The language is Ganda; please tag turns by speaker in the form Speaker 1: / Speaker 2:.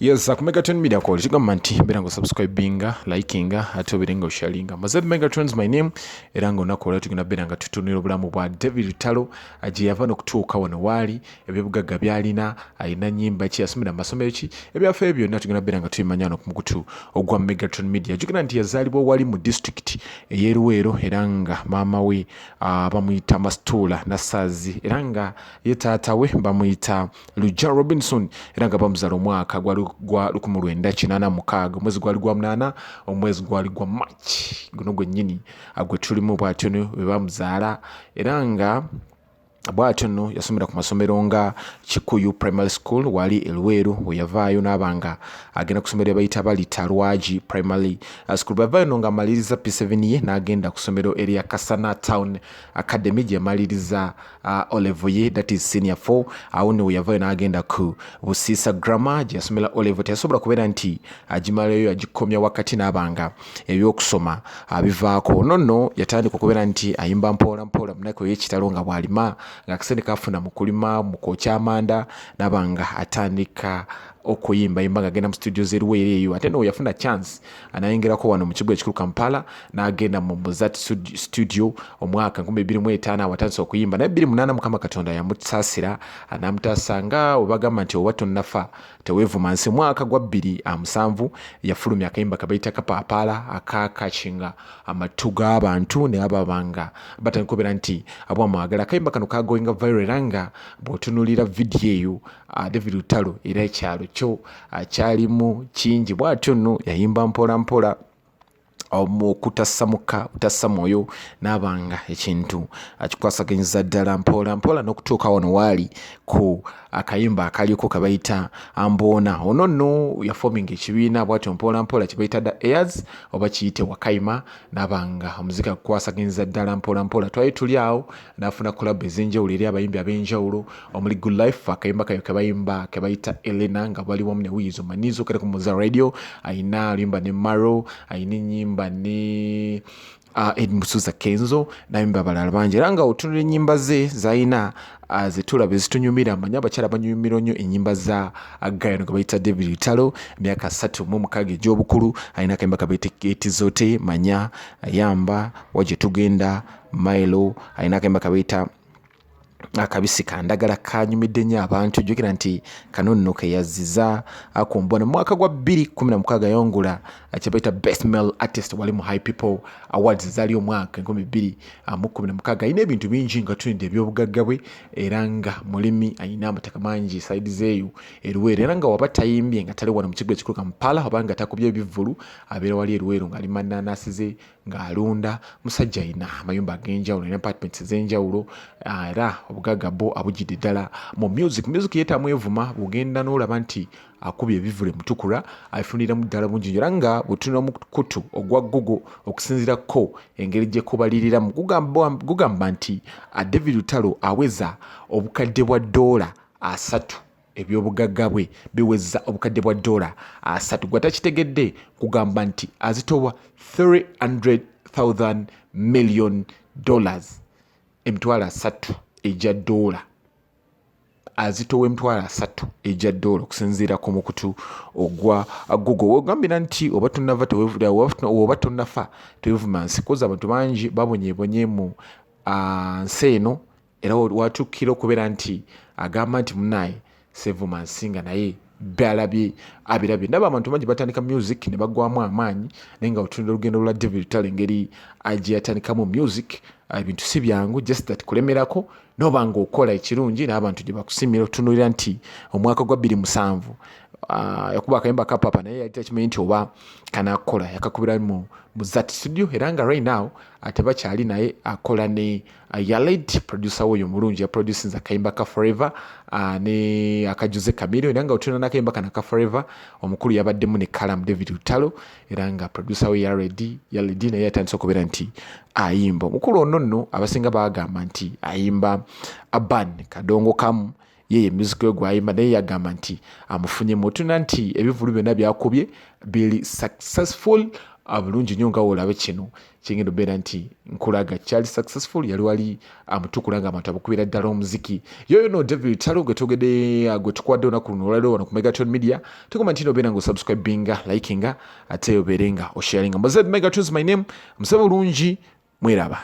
Speaker 1: Yes, ku Megaton Media Call. Chigamba nti berango subscribinga, likinga, ate oberenga osharinga. Mazed Megatron's my name. Erango nakola tugina beranga tutunira obulamu bwa David Lutalo aje yava n'okutuuka wano wali ebyebugagga byalina ayina nyimba ki yasomera masomero ki ebyafa ebyo natugina beranga tuyimanyano ku mukutu ogwa Megatron Media. Jugina nti yazalibwa wali mu district eyeruwero eranga mama we bamuyita Mastula Nasazi eranga ye taata we bamuyita Luja Robinson eranga bamuzala omwaka gwa 1986 omwezi gwali gwa 8 omwezi gwali gwa March guno gwennyini agwe tulimu bwatono we bamuzaala eranga bwatono yasomera ku masomero nga Kikuyu Primary School wali Elweru we yavaayo n'abanga agenda kusomera bayita balita Lwaji Primary School bavaayo nga amaliriza P7 ye n'agenda kusomero area Kasana Town Academy gye amaliriza O-level ye that is senior 4 awo ne we yavaayo n'agenda ku Busisa Grammar gye yasomera O-level teyasobola kubeera nti agimalayo agikomya wakati n'abanga ebyokusoma bivaako nonno yatandika okubeera nti ayimba mpola mpola munako y'ekitalo nga bw'alima ng'akasente kafuna mu kulima mu kwokya amanda n'abanga atandika okuyimba yimba ng'agenda mu studio z'eruwero eyo ate no yafuna chance anayingirako wano mu kibuga ekikulu Kampala n'agenda mu Muzat studio omwaka 2005 awatandise okuyimba naye 2008 Mukama Katonda yamusaasira anamutaasanga webagamba nti oba tonnafa teweevuma nsi mwaka gwa 2007 yafulumya akayimba kabayita Kapaapala akakachinga amatu g'abantu ne ababanga batandika okubeera nti abwamwagala akayimba kano kagoinga viral eranga bw'otunuulira video eyo David Lutalo era ekyalo kyo kyalimu kingi bw'atyo nno yayimba mpola mpola okutasamuka utassa mwoyo n'abanga ekintu akikwasaganyiriza ddala mpola mpola n'okutuuka wano waali ku akayimba akaliko kabayita Ambona ono nno yafominga ekibiina bw'atyo mpola mpola kibayita The Airs oba kiyite Wakayima n'abanga omuzika akukwasaganyiriza ddala mpola mpola twali tuli awo n'afuna kulabu ez'enjawulo eri abayimbi ab'enjawulo omuli Good Life akayimba kayo kebayimba kebayita Elena nga bali wamu ne Wizo Manizo kale ku Muza Radio ayina alimba ne Maro ayina ennyimba ne Edmusuza Kenzo n'ayimba abalala bangi era nga otunula ennyimba ze zayina zetulaba ezitunyumira amanya abakyala banyumira nnyo ennyimba za Gayano ge bayita David Lutalo emyaka 36 egy'obukulu ayina akayimba kabayita Geti Zote manya ayamba waje tugenda Milo ayina akayimba kabayita akabisi kandagala kanyumidde nnyo abantu jjukira nti kano nno ke yazziza akumbona mu mwaka gwa 2016 yongula kyebayita Best Male Artist wali mu High People Awards zaali omwaka 2016 ayina ebintu bingi nga tulinde ebyobugagga bwe era nga mulimi ayina amataka mangi side zeeyo eruwero era nga waba tayimbye nga tali wano mu kigo ekikulu Kampala oba nga takubye ebivulu abeera wali eruwero ng'alima nnanasi ze ng'alunda musajja ayina amayumba ag'enjawulo ayina apartments ez'enjawulo era obugagga bwo abugidde ddala mu music yeetamu evuma bugenda n'olaba nti akubye ebivule mutukula abifuniramu ddala bungi era nga butunula mu kutu ogwa Google okusinziirako engeri gye kubaliriramu gugamba nti David Lutalo aweza obukadde bwa $3 ebyobugagga bwe biweza obukadde bwa $3 gwe takitegedde kugamba nti azitowa $300,000 million emitwalo 3 ejja $, azitowa emitwalo 3 ejja $, okusinziira ku mukutu ogwa Google wogambira nti oba tonnafa tewevuma nsi koza abantu bangi babonyebonye mu nsi eno era watuukira okubeera nti agamba nti munaye sevuma nsinga naye balabye abirabye ndaba abantu bangi batandika music ne bagwamu amaanyi naye nga otunira olugendo lwa David Lutalo engeri agye yatandikamu music ebintu si byangu just that kulemerako noba nga okola ekirungi n'abantu gye bakusimira otunulira nti omwaka gwa 2007 yakuba akayimba kapapa naye yali takimanyi nti oba kanakola yakakubira mu Zat studio era nga right now ate bakyali naye akola ne Yaled producer woyo mulungi ya producing akayimba ka Forever ne akajuze Camilo era nga otuna nakayimba kana ka Forever omukulu yabaddemu ne Kalam David Lutalo era nga producer we Yaled naye yatandise okubeera nti ayimba omukulu ono nno abasinga bagamba nti ayimba Aban kadongo kamu yeye music we gwayimba naye yagamba nti amufunye mutuna nti ebivulu byonna byakubye bili successful bulungi nnyo nga olabe kino kigenda obeera nti nkulaga kyali successful yali wali amutukula nga abantu abukubira ddala omuziki yoyo no David Talo gwe tugede gwe tukwadde olunaku luno olwaleero wano ku Megatron Media tukoma nti obeera nga osubscribinga likinga ate obeere nga osharinga Megatron my name musaba bulungi mweraba